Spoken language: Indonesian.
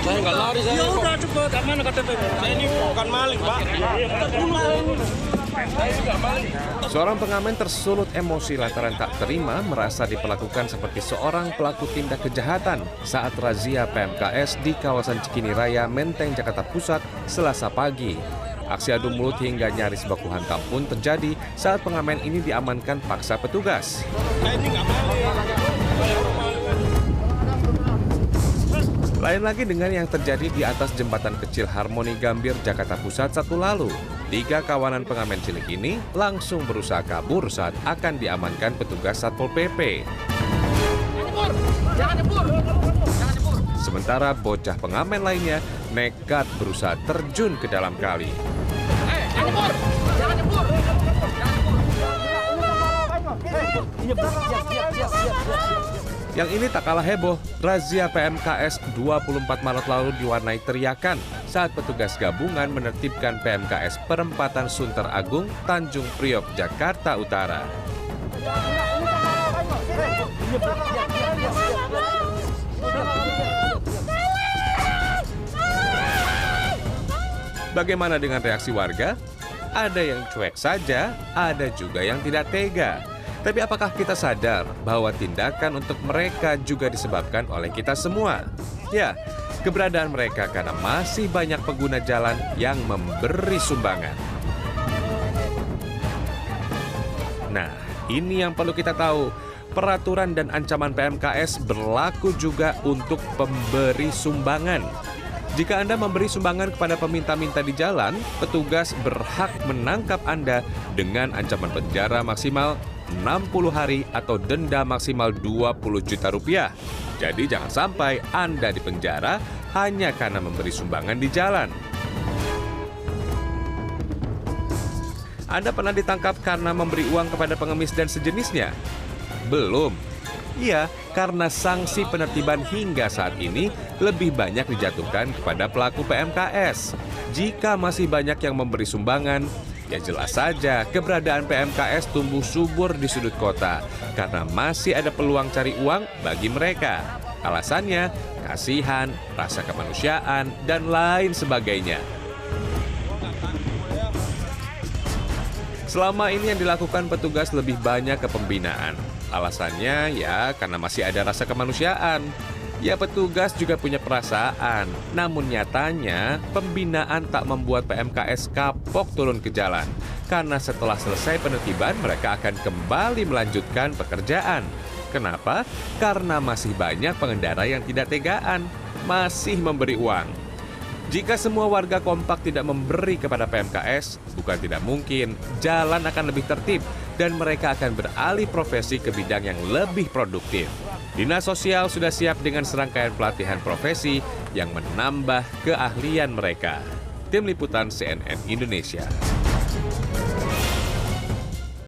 Saya nggak lari, saya. Ya udah cepet, mana KTP? Saya ini bukan maling, Pak. Seorang pengamen tersulut emosi lantaran tak terima merasa diperlakukan seperti seorang pelaku tindak kejahatan saat razia PMKS di kawasan Cikini Raya, Menteng, Jakarta Pusat, Selasa pagi. Aksi adu mulut hingga nyaris baku hantam pun terjadi saat pengamen ini diamankan paksa petugas. Saya ini nggak maling. Lain lagi dengan yang terjadi di atas jembatan kecil Harmoni Gambir, Jakarta Pusat Sabtu lalu. 3 kawanan pengamen cilik ini langsung berusaha kabur saat akan diamankan petugas Satpol PP. Sementara bocah pengamen lainnya nekat berusaha terjun ke dalam kali. Yang ini tak kalah heboh, razia PMKS 24 Maret lalu diwarnai teriakan saat petugas gabungan menertibkan PMKS Perempatan Sunter Agung, Tanjung Priok, Jakarta Utara. Bagaimana dengan reaksi warga? Ada yang cuek saja, ada juga yang tidak tega. Tapi apakah kita sadar bahwa tindakan untuk mereka juga disebabkan oleh kita semua? Ya, keberadaan mereka karena masih banyak pengguna jalan yang memberi sumbangan. Nah, ini yang perlu kita tahu. Peraturan dan ancaman PMKS berlaku juga untuk pemberi sumbangan. Jika Anda memberi sumbangan kepada peminta-minta di jalan, petugas berhak menangkap Anda dengan ancaman penjara maksimal 60 hari atau denda maksimal 20 juta rupiah. Jadi jangan sampai Anda dipenjara hanya karena memberi sumbangan di jalan. Anda pernah ditangkap karena memberi uang kepada pengemis dan sejenisnya? Belum. Iya, karena sanksi penertiban hingga saat ini lebih banyak dijatuhkan kepada pelaku PMKS. Jika masih banyak yang memberi sumbangan, ya jelas saja keberadaan PMKS tumbuh subur di sudut kota karena masih ada peluang cari uang bagi mereka. Alasannya, kasihan, rasa kemanusiaan, dan lain sebagainya. Selama ini yang dilakukan petugas lebih banyak ke pembinaan. Alasannya ya karena masih ada rasa kemanusiaan. Ya petugas juga punya perasaan, namun nyatanya pembinaan tak membuat PMKS kapok turun ke jalan. Karena setelah selesai penertiban mereka akan kembali melanjutkan pekerjaan. Kenapa? Karena masih banyak pengendara yang tidak tegaan, masih memberi uang. Jika semua warga kompak tidak memberi kepada PMKS, bukan tidak mungkin jalan akan lebih tertib dan mereka akan beralih profesi ke bidang yang lebih produktif. Dinas Sosial sudah siap dengan serangkaian pelatihan profesi yang menambah keahlian mereka. Tim Liputan CNN Indonesia.